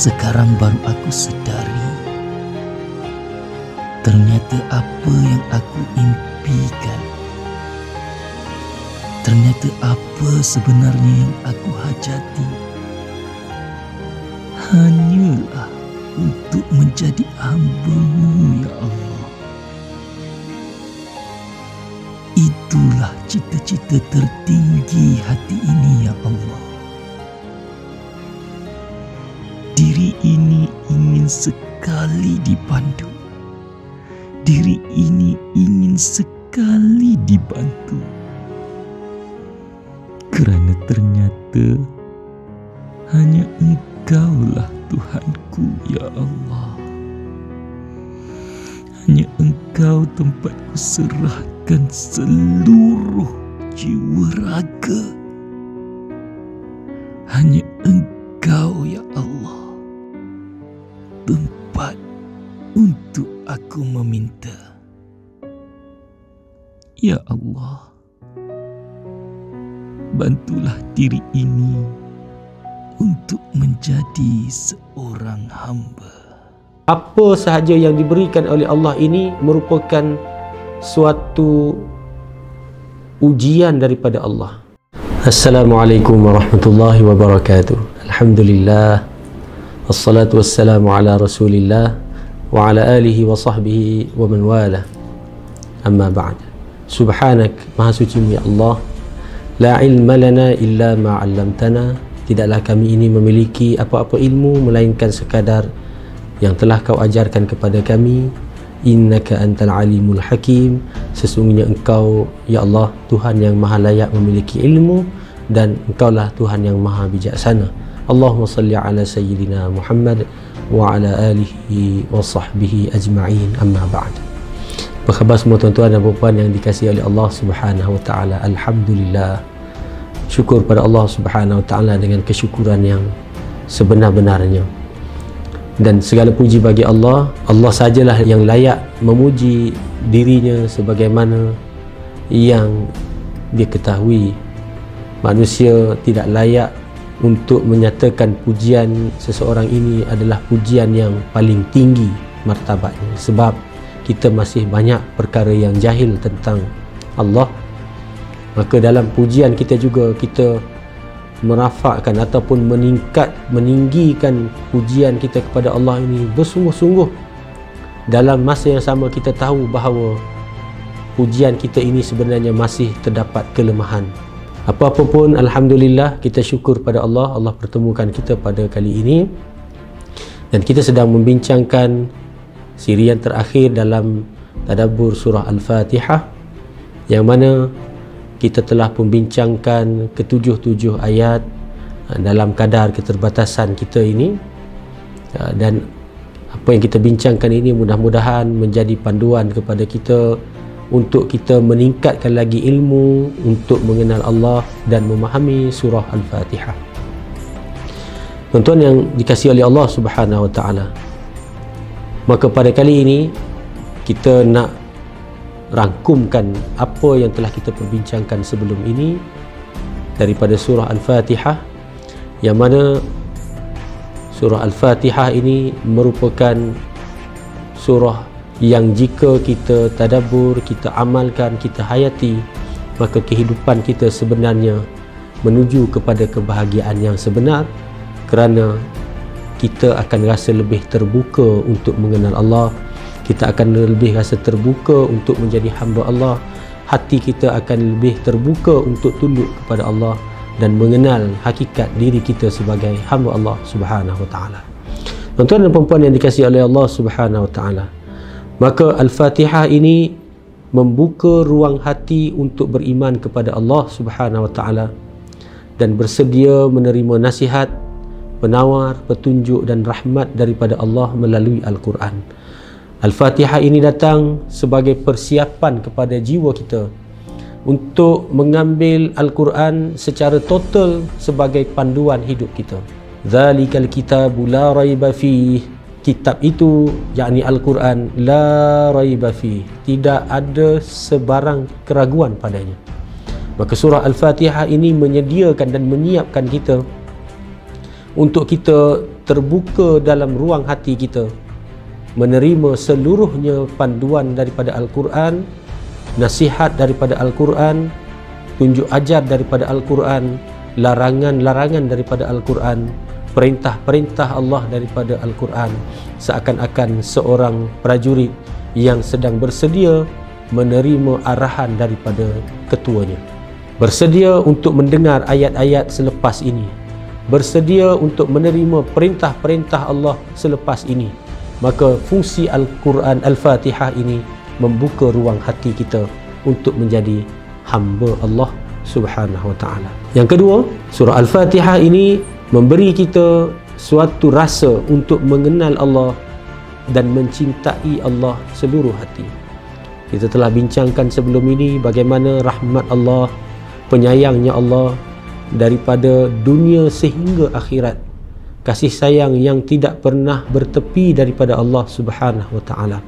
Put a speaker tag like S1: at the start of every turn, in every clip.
S1: Sekarang baru aku sedari, ternyata apa yang aku impikan, ternyata apa sebenarnya yang aku hajati hanyalah untuk menjadi hamba-Mu, ya Allah. Itulah cita-cita tertinggi hati ini, ya Allah. Diri ini ingin sekali dipandu. Diri ini ingin sekali dibantu. Kerana ternyata hanya Engkaulah Tuhanku, ya Allah. Hanya Engkau tempatku serahkan seluruh jiwa raga. Hanya Engkau, ya Allah, tempat untuk aku meminta. Ya Allah, bantulah diri ini untuk menjadi seorang hamba.
S2: Apa sahaja yang diberikan oleh Allah ini merupakan suatu ujian daripada Allah. Assalamualaikum warahmatullahi wabarakatuh. Alhamdulillah, wassalatu wassalamu ala rasulillah wa ala alihi wa sahbihi wa man wala. Amma ba'd. Subhanak, maha suci-Mu ya Allah, la ilma lana illa ma 'allamtana. Tidaklah kami ini memiliki apa-apa ilmu melainkan sekadar yang telah Kau ajarkan kepada kami. Innaka antal alimul hakim. Sesungguhnya Engkau, ya Allah, Tuhan yang maha layak memiliki ilmu, dan Engkaulah Tuhan yang maha bijaksana. Allahumma salli ala sayyidina Muhammad wa ala alihi wa sahbihi ajma'in. Amma ba'd. Apa khabar semua tuan-tuan dan puan-puan yang dikasihi oleh Allah Subhanahu wa taala? Alhamdulillah. Syukur pada Allah Subhanahu wa taala dengan kesyukuran yang sebenar-benarnya. Dan segala puji bagi Allah. Allah sajalah yang layak memuji dirinya sebagaimana yang dia ketahui. Manusia tidak layak untuk menyatakan pujian seseorang ini adalah pujian yang paling tinggi martabatnya, sebab kita masih banyak perkara yang jahil tentang Allah. Maka dalam pujian kita juga kita merafakkan ataupun meninggikan pujian kita kepada Allah ini bersungguh-sungguh. Dalam masa yang sama kita tahu bahawa pujian kita ini sebenarnya masih terdapat kelemahan. Apa-apa pun, alhamdulillah, kita syukur pada Allah. Allah pertemukan kita pada kali ini, dan kita sedang membincangkan siri yang terakhir dalam tadabbur surah Al-Fatihah, yang mana kita telah membincangkan ketujuh ayat dalam kadar keterbatasan kita ini. Dan apa yang kita bincangkan ini mudah-mudahan menjadi panduan kepada kita untuk kita meningkatkan lagi ilmu untuk mengenal Allah dan memahami surah Al-Fatihah. Tuan-tuan yang dikasihi oleh Allah Subhanahu wa taala, maka pada kali ini kita nak rangkumkan apa yang telah kita perbincangkan sebelum ini daripada surah Al-Fatihah, yang mana surah Al-Fatihah ini merupakan surah yang jika kita tadabbur, kita amalkan, kita hayati, maka kehidupan kita sebenarnya menuju kepada kebahagiaan yang sebenar, kerana kita akan rasa lebih terbuka untuk mengenal Allah. Kita akan lebih rasa terbuka untuk menjadi hamba Allah. Hati kita akan lebih terbuka untuk tunduk kepada Allah dan mengenal hakikat diri kita sebagai hamba Allah Subhanahu wa taala. Tuan-tuan dan puan-puan yang dikasihi oleh Allah Subhanahu wa taala, maka Al-Fatihah ini membuka ruang hati untuk beriman kepada Allah Subhanahu wa taala dan bersedia menerima nasihat, penawar, petunjuk dan rahmat daripada Allah melalui Al-Quran. Al-Fatihah ini datang sebagai persiapan kepada jiwa kita untuk mengambil Al-Quran secara total sebagai panduan hidup kita. Dzalikal kitabu la raiba fih. Kitab itu, yakni Al-Quran, la raiba fih, tidak ada sebarang keraguan padanya. Maka surah Al-Fatihah ini menyediakan dan menyiapkan kita untuk kita terbuka dalam ruang hati kita, menerima seluruhnya panduan daripada Al-Quran, nasihat daripada Al-Quran, tunjuk ajar daripada Al-Quran, larangan-larangan daripada Al-Quran, perintah-perintah Allah daripada Al-Quran, seakan-akan seorang prajurit yang sedang bersedia menerima arahan daripada ketuanya, bersedia untuk mendengar ayat-ayat selepas ini, bersedia untuk menerima perintah-perintah Allah selepas ini. Maka fungsi Al-Quran Al-Fatihah ini membuka ruang hati kita untuk menjadi hamba Allah Subhanahu wa ta'ala. Yang kedua, surah Al-Fatihah ini memberi kita suatu rasa untuk mengenal Allah dan mencintai Allah seluruh hati. Kita telah bincangkan sebelum ini bagaimana rahmat Allah, penyayangnya Allah daripada dunia sehingga akhirat, kasih sayang yang tidak pernah bertepi daripada Allah Subhanahu wa ta'ala.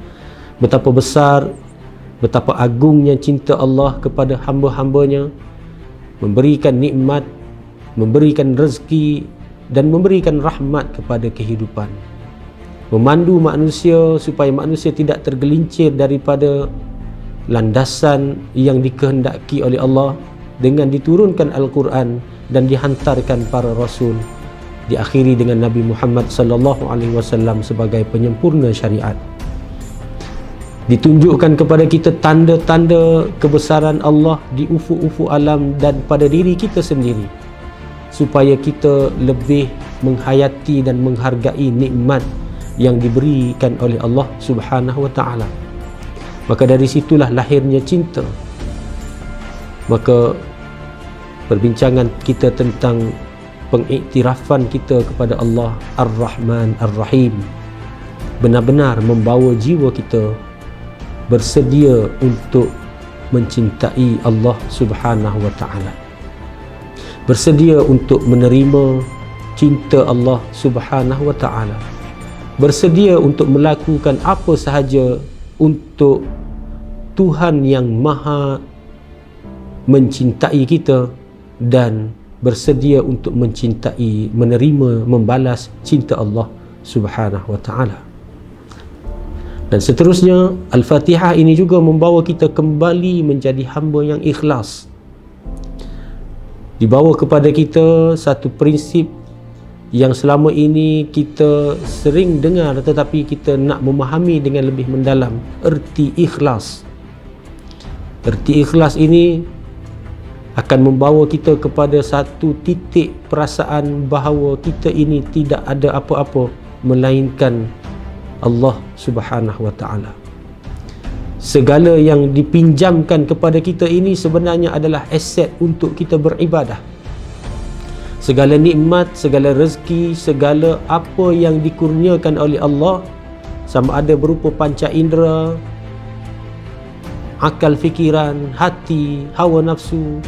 S2: Betapa besar, betapa agungnya cinta Allah kepada hamba-hambanya, memberikan nikmat, memberikan rezeki dan memberikan rahmat kepada kehidupan, memandu manusia supaya manusia tidak tergelincir daripada landasan yang dikehendaki oleh Allah dengan diturunkan Al-Quran dan dihantarkan para rasul, diakhiri dengan Nabi Muhammad sallallahu alaihi wasallam sebagai penyempurna syariat. Ditunjukkan kepada kita tanda-tanda kebesaran Allah di ufuk-ufuk alam dan pada diri kita sendiri, supaya kita lebih menghayati dan menghargai nikmat yang diberikan oleh Allah Subhanahu wa ta'ala. Maka dari situlah lahirnya cinta. Maka perbincangan kita tentang pengiktirafan kita kepada Allah Ar-Rahman Ar-Rahim benar-benar membawa jiwa kita bersedia untuk mencintai Allah Subhanahu wa ta'ala, bersedia untuk menerima cinta Allah Subhanahu wa ta'ala, bersedia untuk melakukan apa sahaja untuk Tuhan yang maha mencintai kita dan bersedia untuk mencintai, menerima, membalas cinta Allah Subhanahu wa ta'ala. Dan seterusnya, Al-Fatihah ini juga membawa kita kembali menjadi hamba yang ikhlas. Dibawa kepada kita satu prinsip yang selama ini kita sering dengar tetapi kita nak memahami dengan lebih mendalam, erti ikhlas. Erti ikhlas ini akan membawa kita kepada satu titik perasaan bahawa kita ini tidak ada apa-apa melainkan Allah Subhanahu wa ta'ala. Segala yang dipinjamkan kepada kita ini sebenarnya adalah aset untuk kita beribadah. Segala nikmat, segala rezeki, segala apa yang dikurniakan oleh Allah, sama ada berupa panca indera, akal fikiran, hati, hawa nafsu,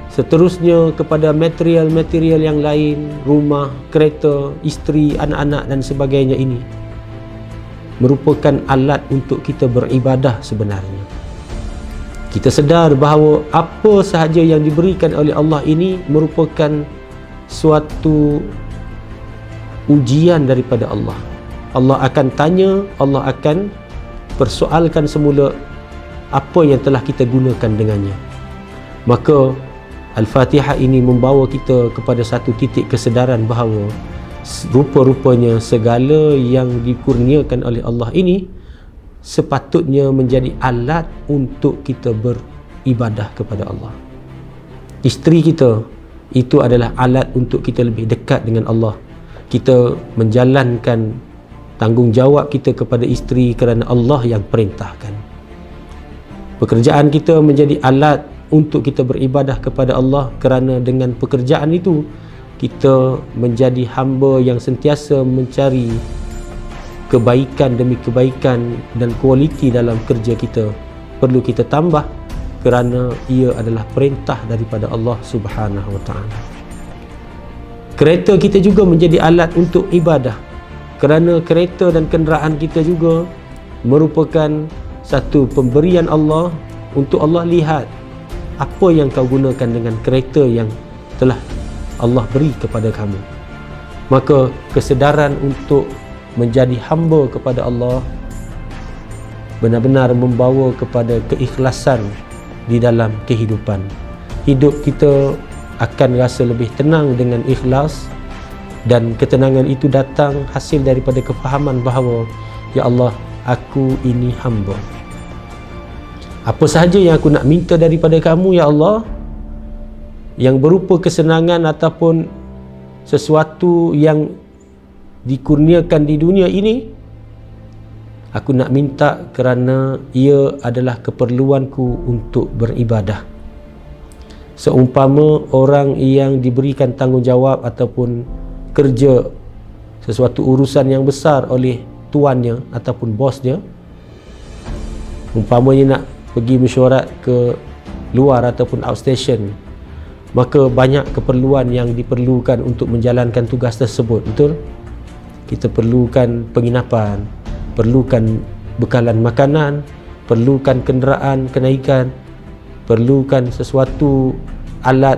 S2: seterusnya kepada material-material yang lain, rumah, kereta, isteri, anak-anak dan sebagainya, ini merupakan alat untuk kita beribadah sebenarnya. Kita sedar bahawa apa sahaja yang diberikan oleh Allah ini merupakan suatu ujian daripada Allah. Allah akan tanya, Allah akan persoalkan semula apa yang telah kita gunakan dengannya. Maka Al-Fatihah ini membawa kita kepada satu titik kesedaran bahawa rupa-rupanya segala yang dikurniakan oleh Allah ini sepatutnya menjadi alat untuk kita beribadah kepada Allah. Isteri kita itu adalah alat untuk kita lebih dekat dengan Allah. Kita menjalankan tanggungjawab kita kepada isteri kerana Allah yang perintahkan. Pekerjaan kita menjadi alat untuk kita beribadah kepada Allah kerana dengan pekerjaan itu kita menjadi hamba yang sentiasa mencari kebaikan demi kebaikan, dan kualiti dalam kerja kita perlu kita tambah kerana ia adalah perintah daripada Allah Subhanahu wa ta'ala. Kereta kita juga menjadi alat untuk ibadah kerana kereta dan kenderaan kita juga merupakan satu pemberian Allah untuk Allah lihat apa yang kau gunakan dengan kereta yang telah Allah beri kepada kamu. Maka kesedaran untuk menjadi hamba kepada Allah benar-benar membawa kepada keikhlasan di dalam kehidupan. Hidup kita akan rasa lebih tenang dengan ikhlas, dan ketenangan itu datang hasil daripada kefahaman bahawa, ya Allah, aku ini hamba. Apa sahaja yang aku nak minta daripada kamu, ya Allah, yang berupa kesenangan ataupun sesuatu yang dikurniakan di dunia ini, aku nak minta kerana ia adalah keperluanku untuk beribadah. Seumpama orang yang diberikan tanggungjawab ataupun kerja sesuatu urusan yang besar oleh tuannya ataupun bosnya, umpamanya nak pergi mesyuarat ke luar ataupun outstation, maka banyak keperluan yang diperlukan untuk menjalankan tugas tersebut, betul? Kita perlukan penginapan, perlukan bekalan makanan, perlukan kenderaan kenaikan, perlukan sesuatu alat,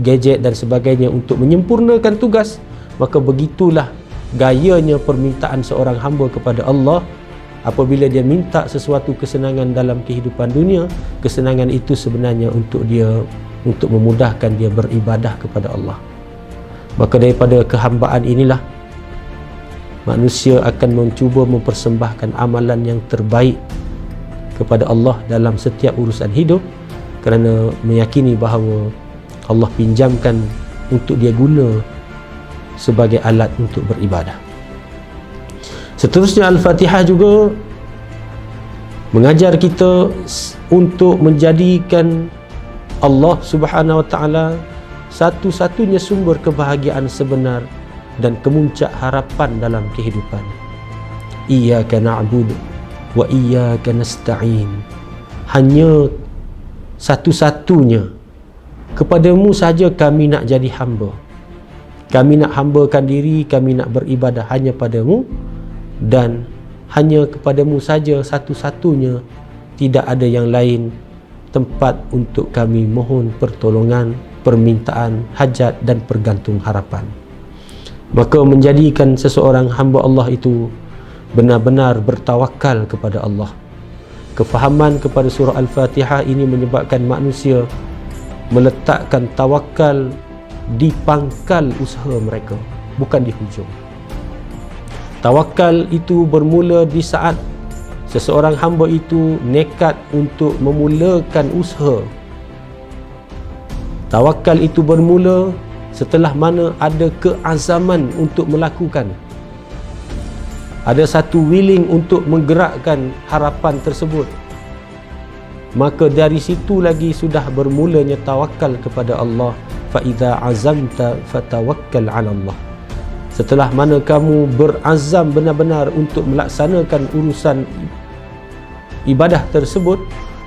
S2: gadget dan sebagainya untuk menyempurnakan tugas. Maka begitulah gayanya permintaan seorang hamba kepada Allah. Apabila dia minta sesuatu kesenangan dalam kehidupan dunia, kesenangan itu sebenarnya untuk memudahkan dia beribadah kepada Allah. Maka daripada kehambaan inilah manusia akan mencuba mempersembahkan amalan yang terbaik kepada Allah dalam setiap urusan hidup, kerana meyakini bahawa Allah pinjamkan untuk dia guna sebagai alat untuk beribadah. Seterusnya, Al-Fatihah juga mengajar kita untuk menjadikan Allah Subhanahu Wa Taala satu-satunya sumber kebahagiaan sebenar dan kemuncak harapan dalam kehidupan. Iyyaka na'budu wa iyyaka nasta'in. Hanya satu-satunya, kepadamu saja kami nak jadi hamba. Kami nak hambakan diri, kami nak beribadah hanya padamu, dan hanya kepadamu saja satu-satunya, tidak ada yang lain tempat untuk kami mohon pertolongan, permintaan, hajat dan pergantung harapan. Maka menjadikan seseorang hamba Allah itu benar-benar bertawakal kepada Allah. Kefahaman kepada surah Al-Fatihah ini menyebabkan manusia meletakkan tawakal di pangkal usaha mereka, bukan di hujung. Tawakal itu bermula di saat seseorang hamba itu nekat untuk memulakan usaha. Tawakal itu bermula setelah mana ada keazaman untuk melakukan. Ada satu willing untuk menggerakkan harapan tersebut. Maka dari situ lagi sudah bermulanya tawakal kepada Allah. Fa idza azamta fatawakkal 'ala Allah. Setelah mana kamu berazam benar-benar untuk melaksanakan urusan ibadah tersebut,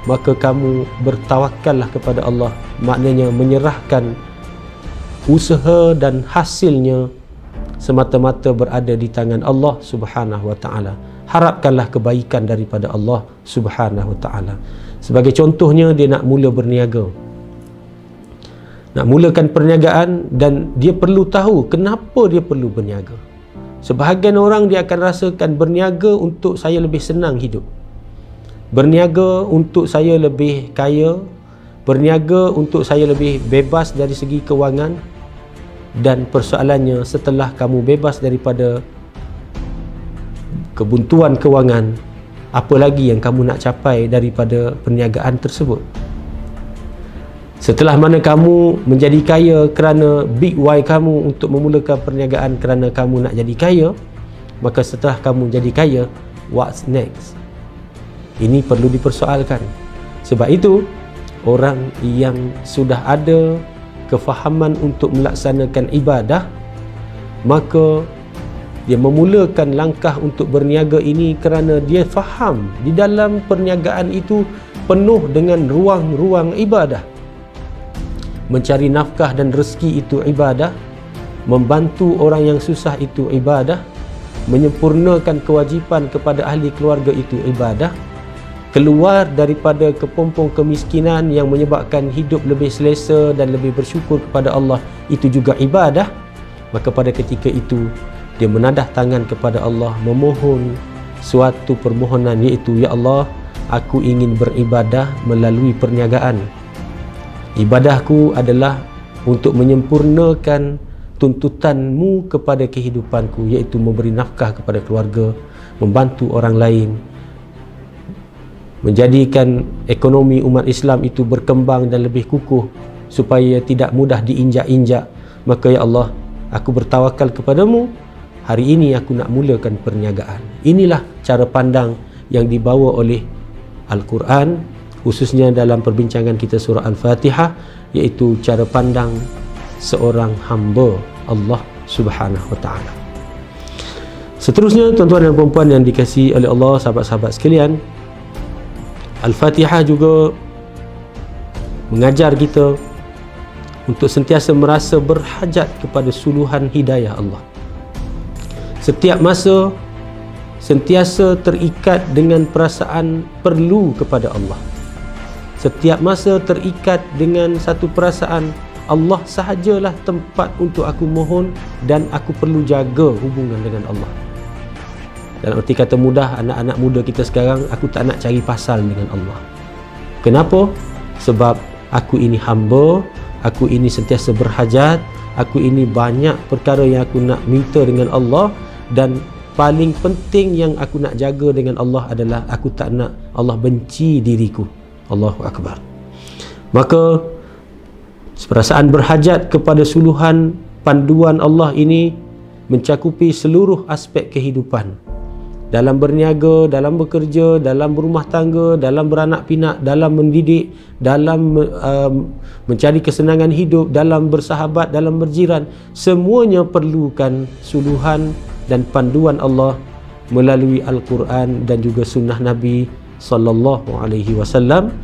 S2: maka kamu bertawakallah kepada Allah. Maknanya menyerahkan usaha dan hasilnya semata-mata berada di tangan Allah Subhanahu Wa Taala. Harapkanlah kebaikan daripada Allah Subhanahu Wa Taala. Sebagai contohnya, dia nak mula berniaga, nak mulakan perniagaan, dan dia perlu tahu kenapa dia perlu berniaga. Sebahagian orang dia akan rasakan berniaga untuk saya lebih senang hidup, berniaga untuk saya lebih kaya, berniaga untuk saya lebih bebas dari segi kewangan. Dan persoalannya, setelah kamu bebas daripada kebuntuan kewangan, apa lagi yang kamu nak capai daripada perniagaan tersebut? Setelah mana kamu menjadi kaya kerana big why kamu untuk memulakan perniagaan kerana kamu nak jadi kaya, maka setelah kamu jadi kaya, what's next? Ini perlu dipersoalkan. Sebab itu, orang yang sudah ada kefahaman untuk melaksanakan ibadah, maka dia memulakan langkah untuk berniaga ini kerana dia faham di dalam perniagaan itu penuh dengan ruang-ruang ibadah. Mencari nafkah dan rezeki itu ibadah, membantu orang yang susah itu ibadah, menyempurnakan kewajipan kepada ahli keluarga itu ibadah, keluar daripada kepompong kemiskinan yang menyebabkan hidup lebih selesa dan lebih bersyukur kepada Allah, itu juga ibadah. Maka pada ketika itu dia menadah tangan kepada Allah, memohon suatu permohonan, iaitu, ya Allah, aku ingin beribadah melalui perniagaan. Ibadahku adalah untuk menyempurnakan tuntutanmu kepada kehidupanku, iaitu memberi nafkah kepada keluarga, membantu orang lain, menjadikan ekonomi umat Islam itu berkembang dan lebih kukuh supaya tidak mudah diinjak-injak. Maka ya Allah, aku bertawakal kepadamu, hari ini aku nak mulakan perniagaan. Inilah cara pandang yang dibawa oleh Al-Quran, khususnya dalam perbincangan kita surah Al-Fatihah, iaitu cara pandang seorang hamba Allah Subhanahu wa ta'ala. Seterusnya, tuan-tuan dan puan-puan yang dikasihi oleh Allah, sahabat-sahabat sekalian, Al-Fatihah juga mengajar kita untuk sentiasa merasa berhajat kepada suluhan hidayah Allah. Setiap masa sentiasa terikat dengan perasaan perlu kepada Allah. Setiap masa terikat dengan satu perasaan, Allah sahajalah tempat untuk aku mohon dan aku perlu jaga hubungan dengan Allah. Dalam arti kata mudah, anak-anak muda kita sekarang, aku tak nak cari pasal dengan Allah. Kenapa? Sebab aku ini hamba, aku ini sentiasa berhajat, aku ini banyak perkara yang aku nak minta dengan Allah, dan paling penting yang aku nak jaga dengan Allah adalah aku tak nak Allah benci diriku. Allahu Akbar. Maka perasaan berhajat kepada suluhan panduan Allah ini mencakupi seluruh aspek kehidupan. Dalam berniaga, dalam bekerja, dalam berumah tangga, dalam beranak pinak, dalam mendidik, dalam mencari kesenangan hidup, dalam bersahabat, dalam berjiran, semuanya perlukan suluhan dan panduan Allah melalui Al-Quran dan juga sunnah Nabi sallallahu alaihi wasallam,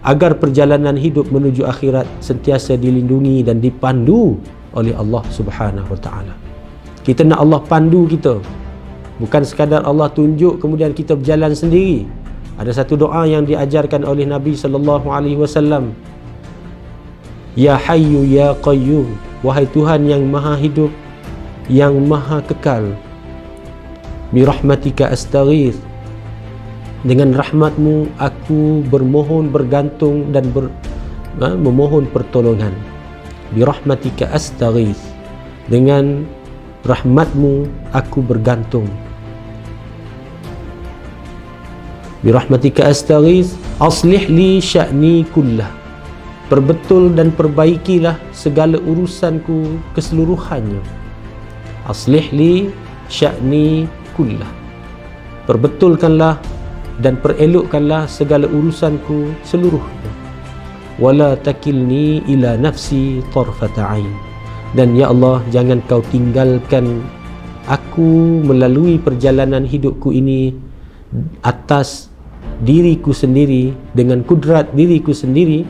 S2: agar perjalanan hidup menuju akhirat sentiasa dilindungi dan dipandu oleh Allah Subhanahu wa taala. Kita nak Allah pandu kita, bukan sekadar Allah tunjuk kemudian kita berjalan sendiri. Ada satu doa yang diajarkan oleh Nabi sallallahu alaihi wasallam, Ya Hayyu Ya Qayyum, wahai Tuhan yang maha hidup, yang maha kekal, birahmatika astaghith, dengan rahmatmu aku bermohon, bergantung dan memohon pertolongan. Birahmatika astaghith, dengan rahmatmu aku bergantung. Birahmatika astaghith, aslih li sya'ni kullah, perbetul dan perbaikilah segala urusanku keseluruhannya. Aslih li sya'ni kullah, perbetulkanlah dan perelokkanlah segala urusanku seluruhnya. Wala takilni ila nafsi tarfata ain, dan ya Allah, jangan kau tinggalkan aku melalui perjalanan hidupku ini atas diriku sendiri, dengan kudrat diriku sendiri.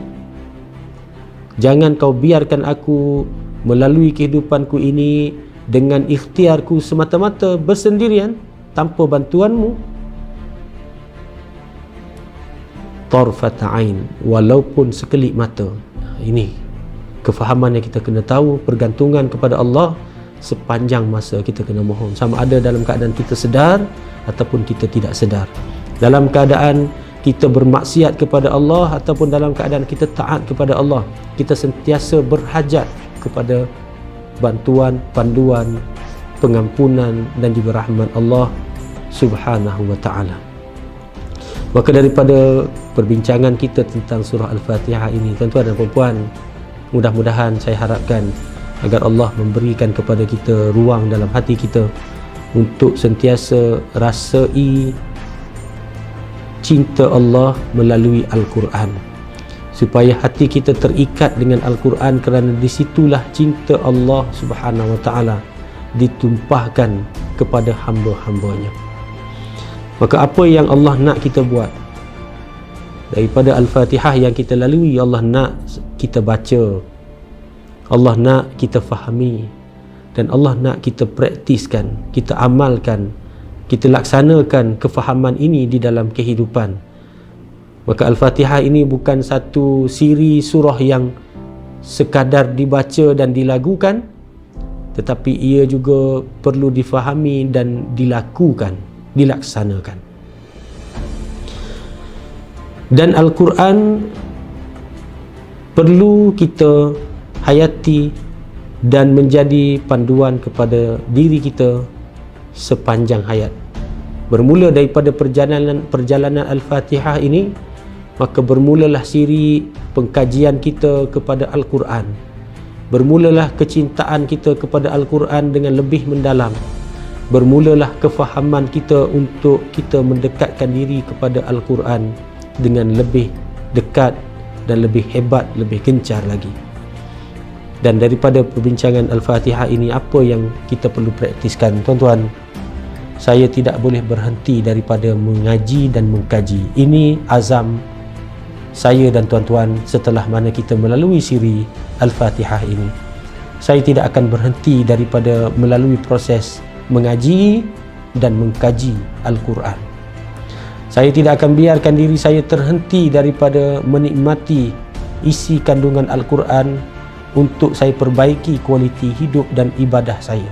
S2: Jangan kau biarkan aku melalui kehidupanku ini dengan ikhtiarku semata-mata, bersendirian, tanpa bantuanmu. Tarfata ain, walaupun sekelip mata. Ini kefahaman yang kita kena tahu. Pergantungan kepada Allah sepanjang masa kita kena mohon, sama ada dalam keadaan kita sedar ataupun kita tidak sedar, dalam keadaan kita bermaksiat kepada Allah ataupun dalam keadaan kita taat kepada Allah. Kita sentiasa berhajat kepada bantuan, panduan, pengampunan dan juga rahmat Allah Subhanahu wa ta'ala. Maka daripada perbincangan kita tentang surah Al-Fatihah ini, tuan-tuan dan puan-puan, mudah-mudahan saya harapkan agar Allah memberikan kepada kita ruang dalam hati kita untuk sentiasa rasai cinta Allah melalui Al-Quran, supaya hati kita terikat dengan Al-Quran, kerana disitulah cinta Allah Subhanahu wa ta'ala ditumpahkan kepada hamba-hambanya. Maka apa yang Allah nak kita buat daripada Al-Fatihah yang kita lalui, Allah nak kita baca, Allah nak kita fahami, dan Allah nak kita praktiskan, kita amalkan, kita laksanakan kefahaman ini di dalam kehidupan. Maka Al-Fatihah ini bukan satu siri surah yang sekadar dibaca dan dilagukan, tetapi ia juga perlu difahami dan dilaksanakan. Dan Al-Quran perlu kita hayati dan menjadi panduan kepada diri kita sepanjang hayat. Bermula daripada perjalanan Al-Fatihah ini, maka bermulalah siri pengkajian kita kepada Al-Quran. Bermulalah kecintaan kita kepada Al-Quran dengan lebih mendalam. Bermulalah kefahaman kita untuk kita mendekatkan diri kepada Al-Quran dengan lebih dekat dan lebih hebat, lebih gencar lagi. Dan daripada perbincangan Al-Fatihah ini, apa yang kita perlu praktiskan, tuan-tuan? Saya tidak boleh berhenti daripada mengaji dan mengkaji. Ini azam saya dan tuan-tuan setelah mana kita melalui siri Al-Fatihah ini. Saya tidak akan berhenti daripada melalui proses mengaji dan mengkaji Al-Quran. Saya tidak akan biarkan diri saya terhenti daripada menikmati isi kandungan Al-Quran untuk saya perbaiki kualiti hidup dan ibadah saya.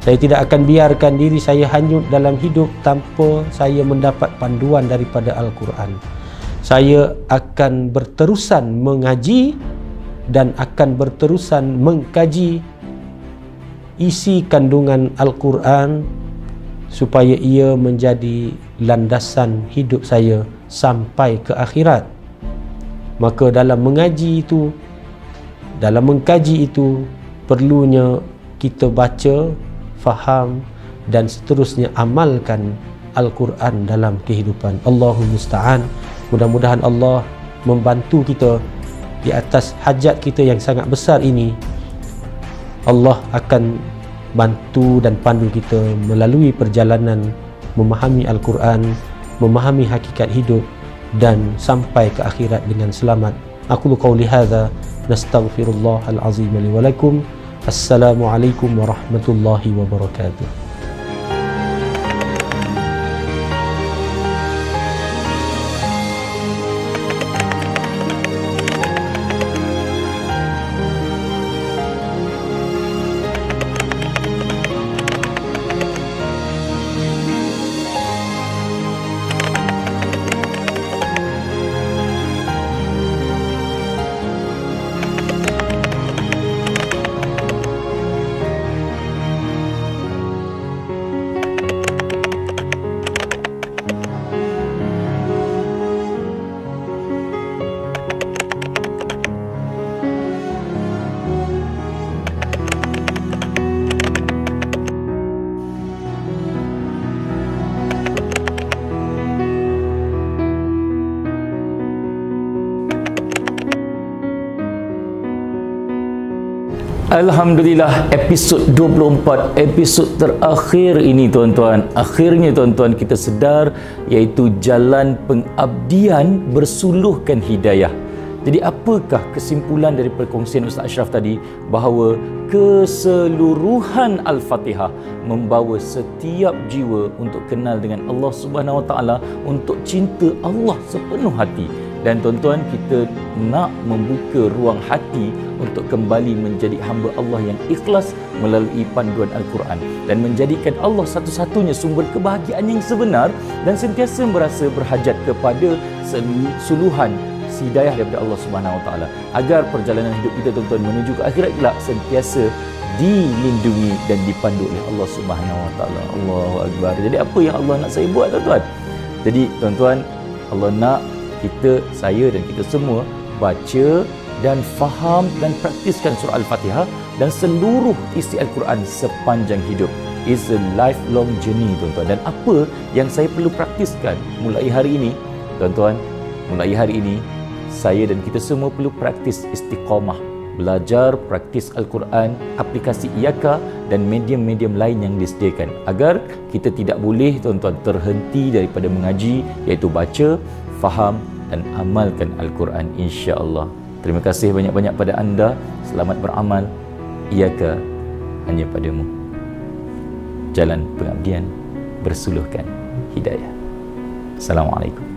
S2: Saya tidak akan biarkan diri saya hanyut dalam hidup tanpa saya mendapat panduan daripada Al-Quran. Saya akan berterusan mengaji dan akan berterusan mengkaji isi kandungan Al-Quran supaya ia menjadi landasan hidup saya sampai ke akhirat. Maka dalam mengaji itu, dalam mengkaji itu, perlunya kita baca, faham dan seterusnya amalkan Al-Quran dalam kehidupan. Allahumma musta'an. Mudah-mudahan Allah membantu kita di atas hajat kita yang sangat besar ini. Allah akan bantu dan pandu kita melalui perjalanan memahami Al-Quran, memahami hakikat hidup dan sampai ke akhirat dengan selamat. Aqulu qawli hadza, nastaghfirullahal azim li wa lakum. Assalamualaikum warahmatullahi wabarakatuh.
S3: Alhamdulillah, episod 24, episod terakhir ini tuan-tuan. Akhirnya tuan-tuan kita sedar, iaitu jalan pengabdian bersuluhkan hidayah. Jadi apakah kesimpulan dari perkongsian Ustaz Ashraf tadi? Bahawa keseluruhan Al-Fatihah membawa setiap jiwa untuk kenal dengan Allah Subhanahu Wa Taala, untuk cinta Allah sepenuh hati. Dan tuan-tuan, kita nak membuka ruang hati untuk kembali menjadi hamba Allah yang ikhlas melalui panduan Al-Quran dan menjadikan Allah satu-satunya sumber kebahagiaan yang sebenar, dan sentiasa merasa berhajat kepada suluhan hidayah daripada Allah Subhanahu Wa Taala, agar perjalanan hidup kita tuan-tuan menuju ke akhirat kelak sentiasa dilindungi dan dipandu oleh Allah Subhanahu Wa Taala. Allahu Akbar. Jadi apa yang Allah nak saya buat tuan-tuan? Jadi tuan-tuan, Allah nak kita, saya dan kita semua baca dan faham dan praktiskan surah Al-Fatihah dan seluruh isi Al-Quran sepanjang hidup. It's a lifelong journey tuan-tuan. Dan apa yang saya perlu praktiskan mulai hari ini tuan-tuan? Mulai hari ini saya dan kita semua perlu praktis istiqamah, belajar praktis Al-Quran, aplikasi IAKA dan medium-medium lain yang disediakan, agar kita tidak boleh tuan-tuan terhenti daripada mengaji, iaitu baca, faham dan amalkan Al-Quran, insya-Allah. Terima kasih banyak-banyak pada anda. Selamat beramal. IAKA hanya padamu. Jalan pengabdian bersuluhkan hidayah. Assalamualaikum.